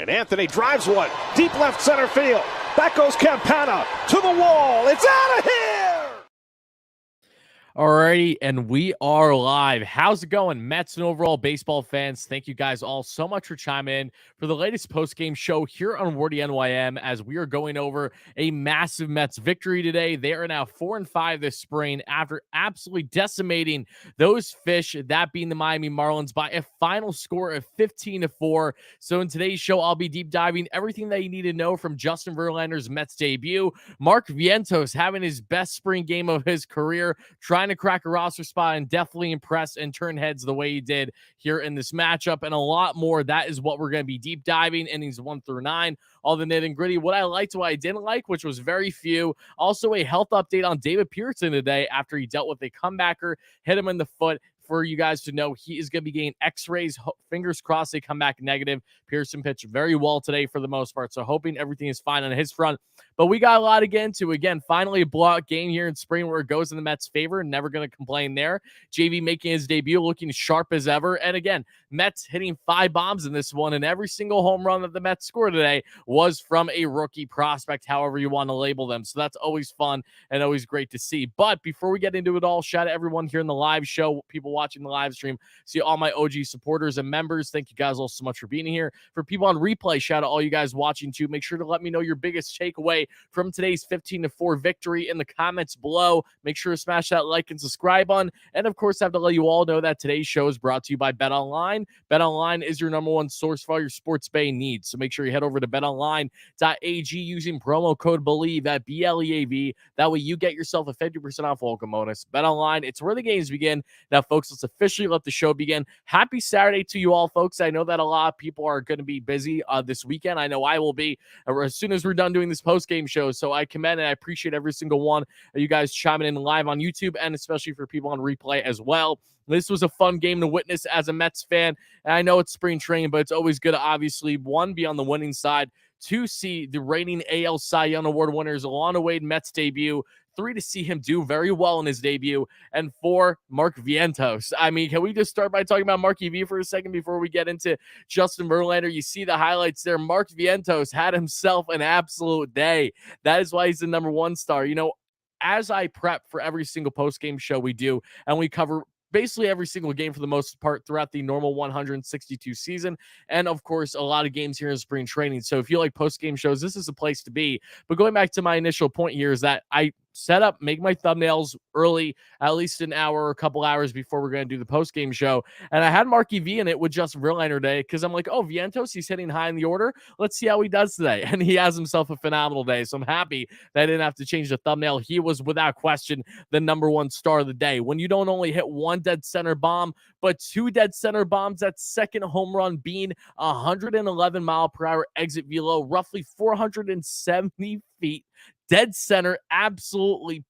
And Anthony drives one. Deep left center field. Back goes Campana to the wall. It's out of here! Alrighty, and we are live. How's it going, Mets and overall baseball fans? Thank you guys all so much for chiming in for the latest post-game show here on WardyNYM as we are going over a massive Mets victory today. They are now 4-5 this spring after absolutely decimating those fish, that being the Miami Marlins, by a final score of 15-4. So in today's show, I'll be deep diving everything that you need to know from Justin Verlander's Mets debut, Mark Vientos having his best spring game of his career, trying to crack a roster spot and definitely impress and turn heads the way he did here in this matchup, and a lot more. That is what we're going to be deep diving, innings 1 through 9, all the nitty and gritty, what I liked, what I didn't like, which was very few. Also a health update on David Pearson today after he dealt with a comebacker, hit him in the foot. For you guys to know, he is going to be getting x-rays. Fingers crossed they come back negative. Pearson pitched very well today for the most part, so hoping everything is fine on his front. But we got a lot to get into. Again, finally a blowout game here in spring where it goes in the Mets' favor. Never going to complain there. JV making his debut, looking sharp as ever. And again, Mets hitting 5 bombs in this one, and every single home run that the Mets scored today was from a rookie prospect, however you want to label them. So that's always fun and always great to see. But before we get into it all, shout out everyone here in the live show, people watching the live stream, see all my OG supporters and members. Thank you guys all so much for being here. For people on replay, shout out all you guys watching too. Make sure to let me know your biggest takeaway from today's 15-4 victory in the comments below. Make sure to smash that like and subscribe button. And of course, I have to let you all know that today's show is brought to you by BetOnline. BetOnline is your #1 source for all your sports betting needs. So make sure you head over to betonline.ag using promo code Bleav at BLEAV. That way you get yourself a 50% off welcome bonus. BetOnline, it's where the games begin. Now, folks, let's officially let the show begin. Happy Saturday to you all, folks. I know that a lot of people are going to be busy this weekend. I know I will be as soon as we're done doing this post-game show. So I commend and I appreciate every single one of you guys chiming in live on YouTube, and especially for people on replay as well. This was a fun game to witness as a Mets fan. And I know it's spring training, but it's always good to obviously, 1, be on the winning side, 2, see the reigning AL Cy Young Award winners, Alana Wade Mets debut, 3, to see him do very well in his debut, and 4, Mark Vientos. I mean, can we just start by talking about Marky V for a second before we get into Justin Verlander? You see the highlights there. Mark Vientos had himself an absolute day. That is why he's the #1 star. You know, as I prep for every single post-game show we do, and we cover basically every single game for the most part throughout the normal 162 season. And of course, a lot of games here in spring training. So if you like post-game shows, this is the place to be. But going back to my initial point here is that I set up, make my thumbnails early, at least an hour or a couple hours before we're going to do the post-game show. And I had Marky V in it with Justin Verlander today because I'm like, oh, Vientos, he's hitting high in the order. Let's see how he does today. And he has himself a phenomenal day. So I'm happy that I didn't have to change the thumbnail. He was, without question, the #1 star of the day. When you don't only hit 1 dead center bomb, but 2 dead center bombs, that second home run being 111-mile-per-hour exit velo, roughly 470 feet. Dead center, absolutely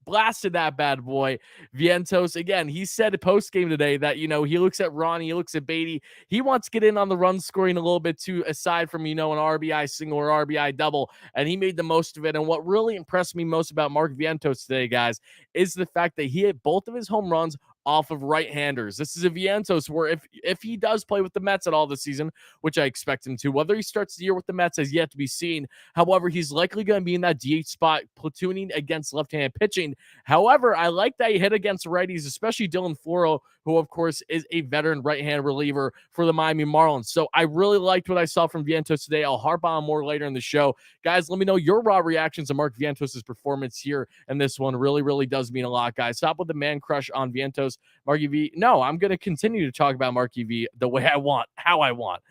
blasted that bad boy. Vientos, again, he said post-game today that, you know, he looks at Ronnie, he looks at Beatty. He wants to get in on the run scoring a little bit too, aside from, you know, an RBI single or RBI double, and he made the most of it. And what really impressed me most about Mark Vientos today, guys, is the fact that he hit both of his home runs off of right-handers. This is a Vientos where if he does play with the Mets at all this season, which I expect him to, whether he starts the year with the Mets has yet to be seen. However, he's likely going to be in that DH spot, platooning against left-handed pitching. However, I like that he hit against righties, especially Dylan Floro, who, of course, is a veteran right-hand reliever for the Miami Marlins. So I really liked what I saw from Vientos today. I'll harp on more later in the show. Guys, let me know your raw reactions to Mark Vientos' performance here, and this one really, really does mean a lot, guys. Stop with the man crush on Vientos. Marky V. No, I'm going to continue to talk about Marky V the way I want, how I want.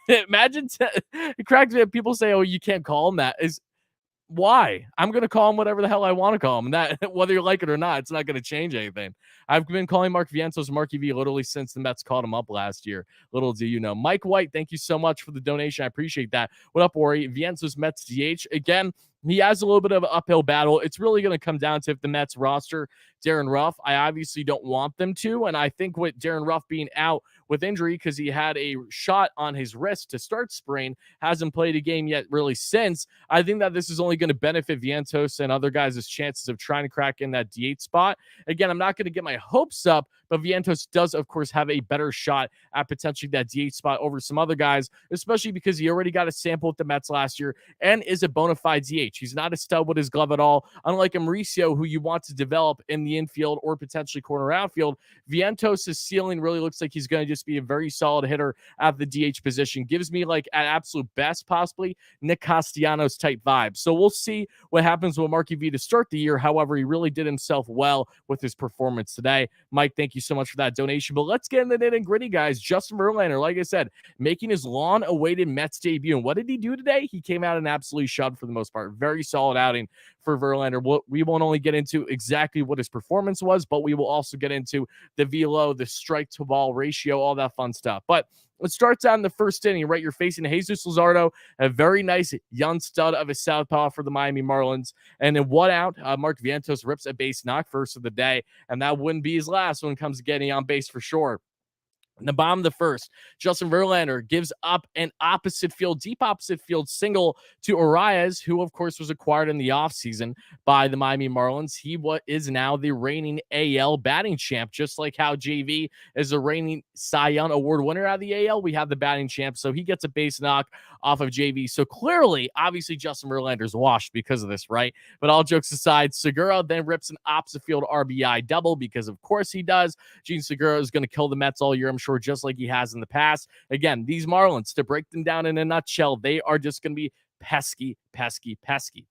Imagine it cracks me up. People say, oh, you can't call him that. Is why? I'm going to call him whatever the hell I want to call him. That, whether you like it or not, it's not going to change anything. I've been calling Mark Vientos Marky V literally since the Mets called him up last year. Little do you know. Mike White, thank you so much for the donation. I appreciate that. What up, Wary? Vientos Mets DH. Again, he has a little bit of an uphill battle. It's really going to come down to if the Mets roster Darren Ruff. I obviously don't want them to, and I think with Darren Ruff being out with injury because he had a shot on his wrist to start spring, hasn't played a game yet really since, I think that this is only going to benefit Vientos and other guys' chances of trying to crack in that DH spot. Again, I'm not going to get my hopes up but Vientos does, of course, have a better shot at potentially that DH spot over some other guys, especially because he already got a sample with the Mets last year and is a bona fide DH. He's not a stud with his glove at all, unlike a Mauricio, who you want to develop in the infield or potentially corner outfield. Vientos' ceiling really looks like he's going to just be a very solid hitter at the DH position. Gives me, like, at absolute best, possibly Nick Castellanos type vibe. So we'll see what happens with Marky V to start the year. However, he really did himself well with his performance today. Mike, thank you so much for that donation. But let's get into the nitty-gritty, guys. Justin Verlander, like I said, making his long-awaited Mets debut. And what did he do today? He came out and absolutely shoved for the most part. Very solid outing for Verlander. We won't only get into exactly what his performance was, but we will also get into the velo, the strike-to-ball ratio, all that fun stuff. But it starts out in the first inning, right? You're facing Jesus Luzardo, a very nice young stud of a southpaw for the Miami Marlins. And in one out, Mark Vientos rips a base knock, first of the day, and that wouldn't be his last when it comes to getting on base for sure. In the bottom of the first, Justin Verlander gives up an deep opposite field single to Arias, who, of course, was acquired in the offseason by the Miami Marlins. He is now the reigning AL batting champ, just like how JV is the reigning Cy Young Award winner out of the AL. We have the batting champ, so he gets a base knock off of JV. So clearly, obviously, Justin Verlander's washed because of this, right? But all jokes aside, Segura then rips an opposite field RBI double because, of course, he does. Gene Segura is going to kill the Mets all year, I'm sure, just like he has in the past. Again, these Marlins, to break them down in a nutshell, they are just going to be pesky.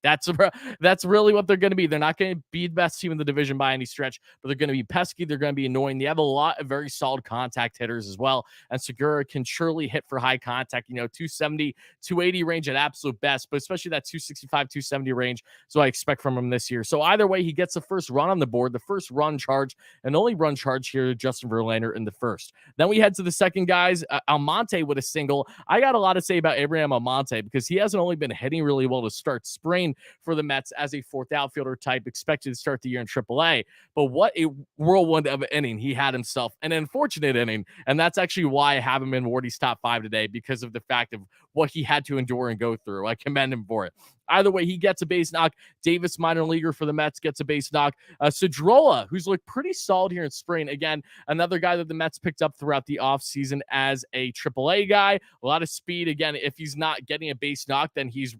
That's really what they're going to be. They're not going to be the best team in the division by any stretch, but they're going to be pesky. They're going to be annoying. They have a lot of very solid contact hitters as well, and Segura can surely hit for high contact, 270, 280 range at absolute best, but especially that 265, 270 range. So I expect from him this year. So either way, he gets the first run on the board, the first run charge, and only run charge here to Justin Verlander in the first. Then we head to the second, guys. Almonte with a single. I got a lot to say about Abraham Almonte because he hasn't only been hitting really well to start spring for the Mets as a fourth outfielder type, expected to start the year in AAA. But what a whirlwind of an inning he had himself, an unfortunate inning. And that's actually why I have him in Wardy's top 5 today, because of the fact of what he had to endure and go through. I commend him for it. Either way, he gets a base knock. Davis, minor leaguer for the Mets, gets a base knock. Cedrola, who's looked pretty solid here in spring. Again, another guy that the Mets picked up throughout the offseason as a AAA guy. A lot of speed. Again, if he's not getting a base knock, then he's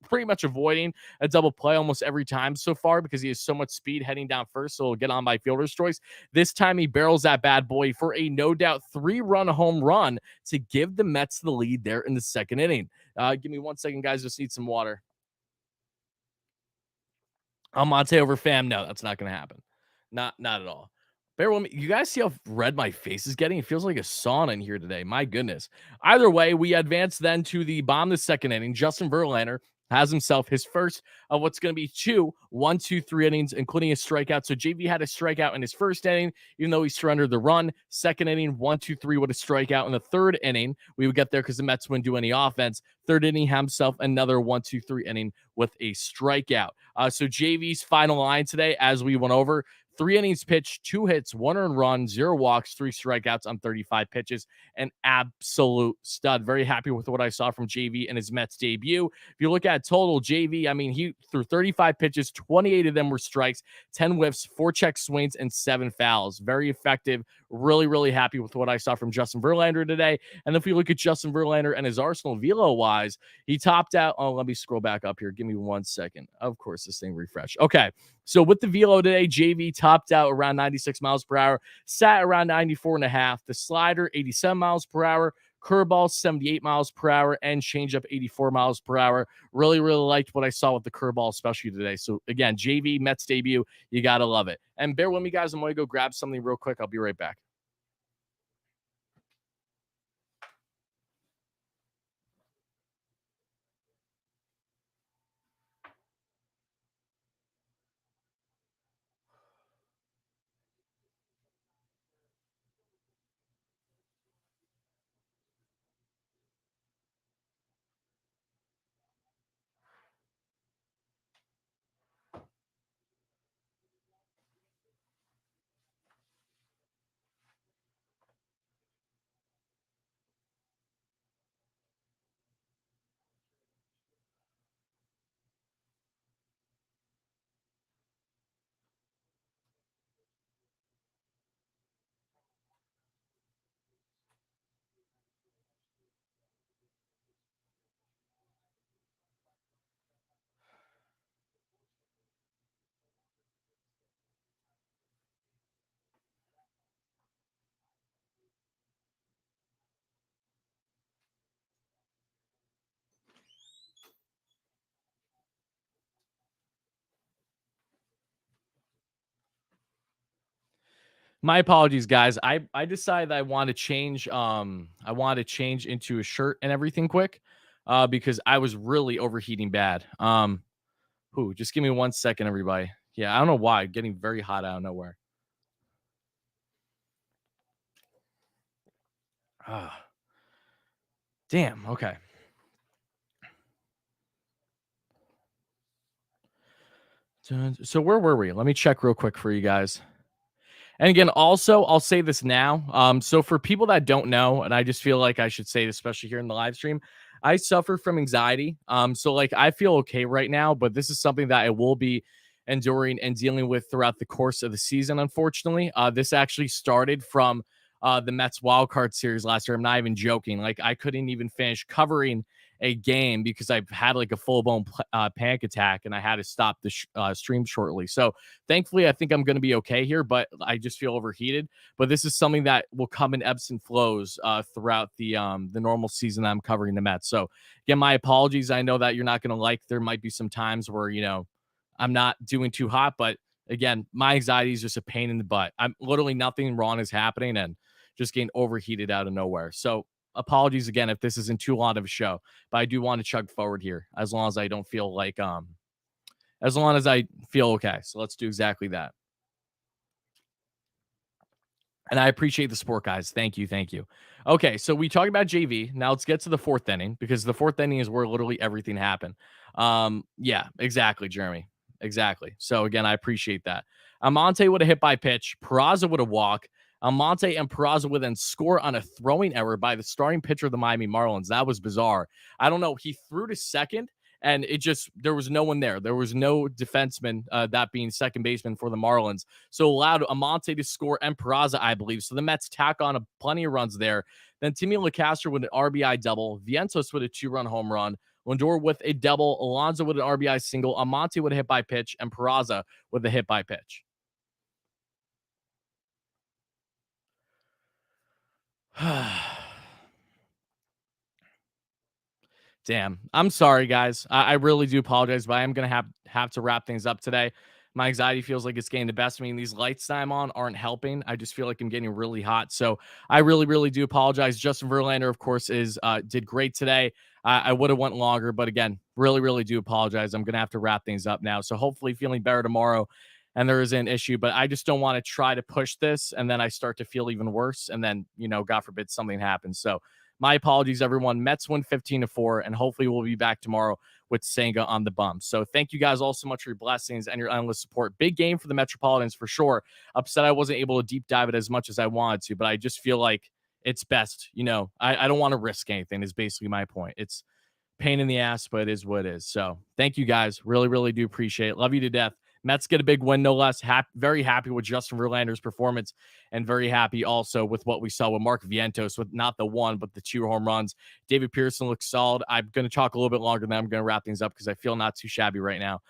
pretty much avoiding a double play almost every time so far because he has so much speed heading down first, so he'll get on by fielder's choice. This time he barrels that bad boy for a no doubt 3-run home run to give the Mets the lead there in the second inning. Give me 1 second, guys. Just need some water. Almonte over Pham. No, that's not going to happen. Not at all. Bear with me. You guys see how red my face is getting? It feels like a sauna in here today. My goodness. Either way, we advance then to the bottom of the second inning. Justin Verlander has himself his first of what's going to be 3 innings, including a strikeout. So JV had a strikeout in his first inning, even though he surrendered the run. Second inning, 3 with a strikeout. In the third inning, we would get there because the Mets wouldn't do any offense. Third inning, himself another 3 inning with a strikeout. So JV's final line today, as we went over, 3 innings pitched, 2 hits, 1 earned run, 0 walks, 3 strikeouts on 35 pitches. An absolute stud. Very happy with what I saw from JV in his Mets debut. If you look at total, JV, I mean, he threw 35 pitches, 28 of them were strikes, 10 whiffs, 4 check swings, and 7 fouls. Very effective. Really, really happy with what I saw from Justin Verlander today. And if we look at Justin Verlander and his Arsenal velo-wise, he topped out. Oh, let me scroll back up here. Give me 1 second. Of course, this thing refreshed. Okay. So with the velo today, JV topped out around 96 miles per hour, sat around 94.5. The slider, 87 miles per hour. Curveball, 78 miles per hour, and changeup, 84 miles per hour. Really, really liked what I saw with the curveball, especially today. So again, JV Mets debut, you got to love it. And bear with me, guys. I'm going to go grab something real quick. I'll be right back. My apologies, guys. I decided I want to change. I want to change into a shirt and everything quick, because I was really overheating bad. Just give me 1 second, everybody. Yeah, I don't know why. Getting very hot out of nowhere. Ah, damn. Okay. So where were we? Let me check real quick for you guys. And again, also, I'll say this now. So for people that don't know, and I just feel like I should say this, especially here in the live stream, I suffer from anxiety. So like I feel okay right now, but this is something that I will be enduring and dealing with throughout the course of the season. Unfortunately, this actually started from the Mets wild card series last year. I'm not even joking. Like I couldn't even finish covering a game because I've had like a full blown panic attack and I had to stop the stream shortly. So thankfully, I think I'm going to be okay here, but I just feel overheated. But this is something that will come in ebbs and flows throughout the normal season that I'm covering the Mets. So again, my apologies. I know that you're not going to like. There might be some times where I'm not doing too hot, but again, my anxiety is just a pain in the butt. I'm literally nothing wrong is happening and just getting overheated out of nowhere. So apologies again if this isn't too long of a show, but I do want to chug forward here as long as I don't feel like as long as I feel okay. So let's do exactly that. And I appreciate the support, guys. Thank you. Thank you. Okay, so we talked about JV. Now let's get to the fourth inning because the fourth inning is where literally everything happened. Yeah, exactly, Jeremy. Exactly. So again, I appreciate that. Almonte would have hit by pitch. Peraza would have walked. Almonte and Peraza would then score on a throwing error by the starting pitcher of the Miami Marlins. That was bizarre. I don't know. He threw to second and there was no one there. There was no defenseman, that being second baseman for the Marlins. So allowed Almonte to score and Peraza, I believe. So the Mets tack on plenty of runs there. Then Timmy LeCastro with an RBI double, Vientos with a 2-run home run, Lindor with a double, Alonso with an RBI single, Almonte with a hit by pitch, and Peraza with a hit by pitch. Damn. I'm sorry, guys. I really do apologize, but I am going to have to wrap things up today. My anxiety feels like it's getting the best of me, and these lights I'm on aren't helping. I just feel like I'm getting really hot. So I really, really do apologize. Justin Verlander, of course, did great today. I would have went longer, but again, really, really do apologize. I'm going to have to wrap things up now. So hopefully feeling better tomorrow and there is an issue, but I just don't want to try to push this and then I start to feel even worse. And then, God forbid something happens. So my apologies, everyone. Mets win 15-4, and hopefully we'll be back tomorrow with Senga on the bum. So thank you guys all so much for your blessings and your endless support. Big game for the Metropolitans for sure. Upset I wasn't able to deep dive it as much as I wanted to, but I just feel like it's best. I don't want to risk anything is basically my point. It's pain in the ass, but it is what it is. So thank you guys. Really, really do appreciate it. Love you to death. Mets get a big win, no less. Very happy with Justin Verlander's performance and very happy also with what we saw with Mark Vientos with not the one, but the 2 home runs. David Pearson looks solid. I'm going to talk a little bit longer, then I'm going to wrap things up because I feel not too shabby right now.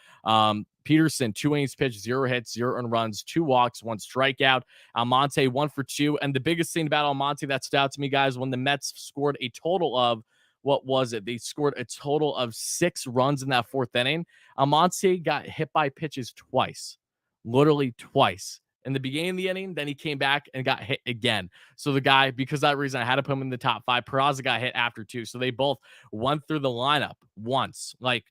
Peterson, 2 innings pitched, 0 hits, 0 earned runs, 2 walks, 1 strikeout. Almonte, 1 for 2. And the biggest thing about Almonte that stood out to me, guys, when the Mets scored a total of what was it? They scored a total of 6 runs in that 4th inning. Almonte got hit by pitches twice, literally twice. In the beginning of the inning, then he came back and got hit again. So the guy, because of that reason, I had to put him in the top 5. Peraza got hit after 2. So they both went through the lineup once, like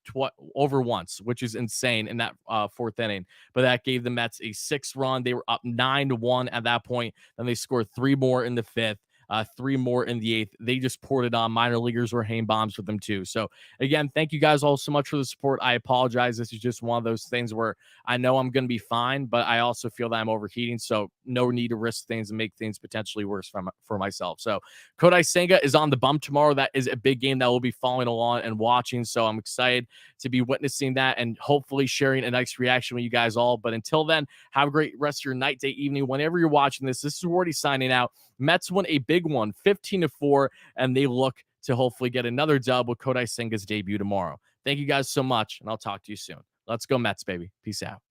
over once, which is insane in that 4th inning. But that gave the Mets a 6 run. They were up 9-1 at that point. Then they scored 3 more in the 5th. 3 more in the 8th. They just poured it on. Minor leaguers were haying bombs with them too. So again, thank you guys all so much for the support. I apologize. This is just one of those things where I know I'm going to be fine, but I also feel that I'm overheating. So no need to risk things and make things potentially worse for myself. So Kodai Senga is on the bump tomorrow. That is a big game that we'll be following along and watching. So I'm excited to be witnessing that and hopefully sharing a nice reaction with you guys all. But until then, have a great rest of your night, day, evening, whenever you're watching this. This is Wardy signing out. Mets won a big one, 15-4, and they look to hopefully get another dub with Kodai Senga's debut tomorrow. Thank you guys so much, and I'll talk to you soon. Let's go Mets, baby. Peace out.